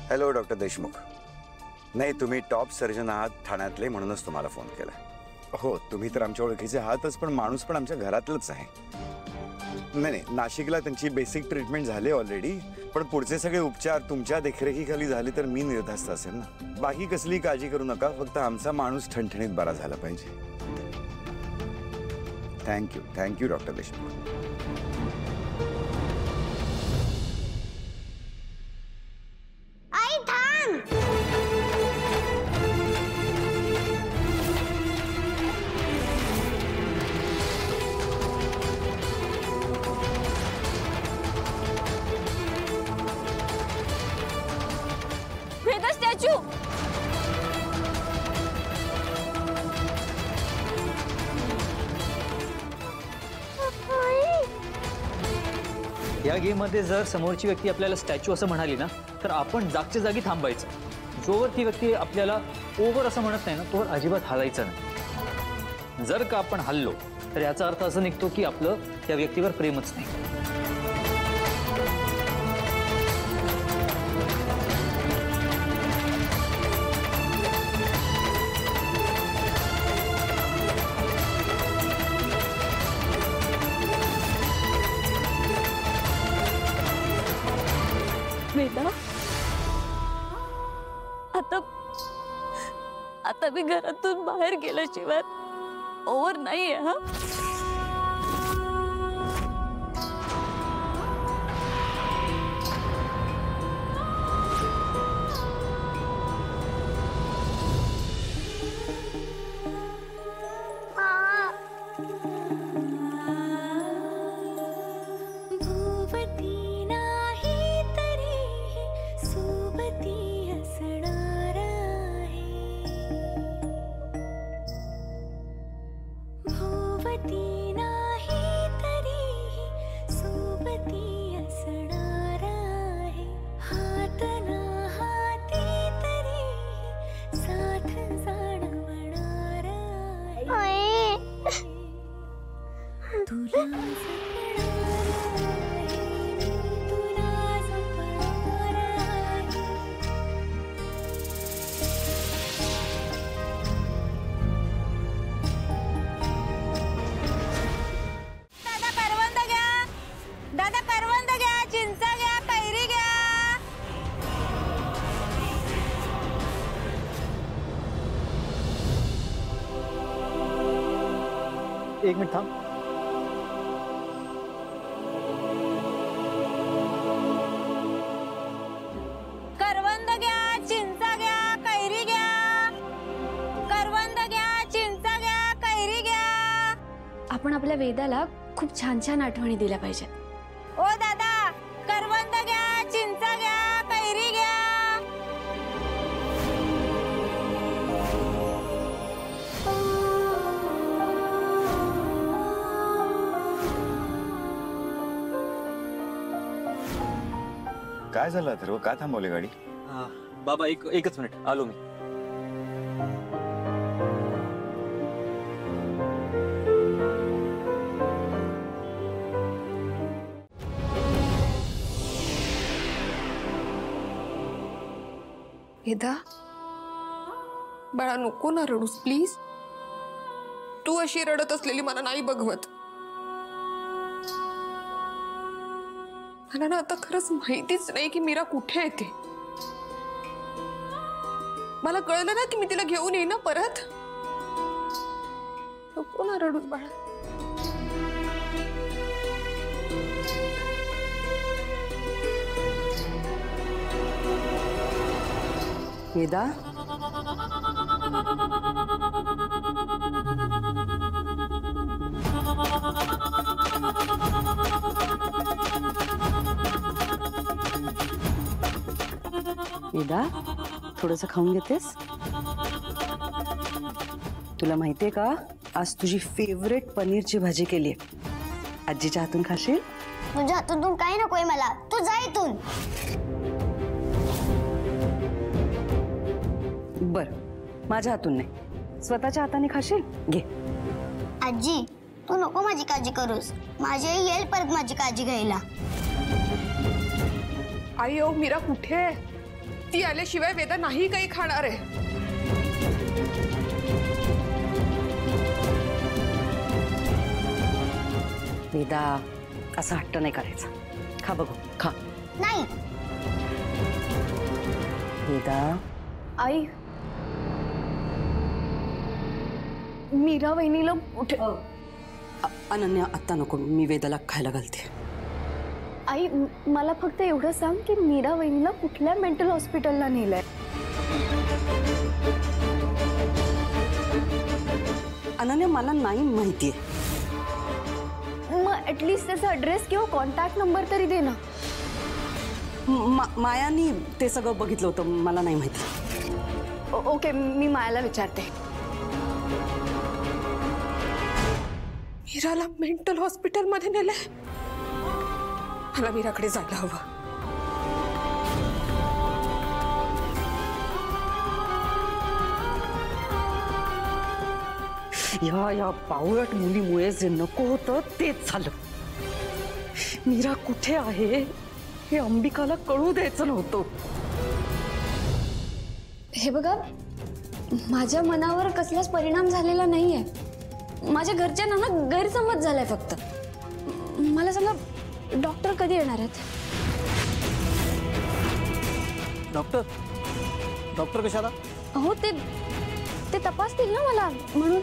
Hello doctor Deshmukh. नाही, तुम्ही top surgeon आहात ठाण्यातले, म्हणूनच तुम्हाला फोन केला. हो, तुम्ही तर आमच्या ओळखीचे आहातच, पण माणूस पण आमच्या घरातलंच आहे. नाही, नाशिकला त्यांची बेसिक ट्रीटमेंट झाली ऑलरेडी, पण पुढचे सगळे उपचार तुमच्या देखरेखीखाली झाले तर मी निर्धास्त असेल ना. बाकी कसली काळजी करू नका, फक्त आमचा माणूस ठणठणीत बरा झाला पाहिजे. Thank you doctor Deshmukh. या गेम मध्ये जर समोरची व्यक्ती आपल्याला स्टॅच्यू असं म्हणाली ना, तर आपण जागच्या जागी थांबायचं. जोवर ती व्यक्ती आपल्याला ओव्हर असं म्हणत नाही ना, तोवर अजिबात हलायचं नाही. जर का आपण हल्लो तर याचा अर्थ असं निघतो की आपलं त्या व्यक्तीवर प्रेमच नाही. वेदा, आता मी घरातून बाहेर गेल्याशिवाय ओव्हर नाहीये. हा, एक मिनिट थांब. करवंद घ्या, चिंचा घ्या, कैरी घ्या. करवंद घ्या, चिंचा घ्या, कैरी घ्या. आपण आपल्या वेदाला खूप छान छान आठवणी दिल्या पाहिजेत. ओ दादा, करवंद घ्या, चिंचा घ्या, कैरी घ्या. काय झालं अथर्व, का थांबवली गाडी? बाबा एकच मिनिट, आलो मी. वेदा, बाळा नको ना रडूस प्लीज. तू अशी रडत असलेली मला नाही बघवत. मला ना आता खरंच माहितीच नाही की मीरा कुठे येते. मला कळलं ना की मी तिला घेऊन येईन ना परत. नको ना रडूस बाळा. वेदा, वेदा, थोडंसं खाऊन घेतेस? तुला माहितीये का, आज तुझी फेवरेट पनीरची भाजी केली आहे. आजीच्या हातून खाशील? तुझ्या हातून काही नकोय मला, तू जा इथून. बर, माझ्या हातून नाही, स्वतःच्या हाताने खाशील? घे. आजी, तू नको माझी काळजी करूस. माझी आई येईल परत माझी काळजी घ्यायला. आई, ओ मीरा कुठे आहे? ती आल्याशिवाय वेदा नाही काही खाणार आहे. वेदा असा हट्ट नाही करायचा. खा बघू खा. नाही. वेदा आई मीरा वहिनीला कुठे अनन्या आत्ता नको, मी वेदाला खायला घालते. आई मला फक्त एवढं सांग की मीरा वहिनीला कुठल्या मेंटल हॉस्पिटलला नेलंय. अनन्या मला नाही माहितीये. मग ऍटलीस्ट त्याचा ॲड्रेस किंवा कॉन्टॅक्ट नंबर तरी दे ना. मायानी ते सगळं बघितलं होतं, मला नाही माहिती. ओके मी मायाला विचारते. मीराला मेंटल हॉस्पिटलमध्ये नेलंय. मला मीराकडे जायला हवं. या बावळट मुलीमुळे जे नको होतं तेच झालं. मीरा कुठे आहे हे अंबिकाला कळू द्यायचं नव्हतं. हे बघा माझ्या मनावर कसलाच परिणाम झालेला नाहीये. माझ्या घरच्यांना ना गैरसमज झालाय फक्त. मला सांगा डॉक्टर कधी येणार आहेत. डॉक्टर कशाला? हो ते तपासतील ना मला म्हणून.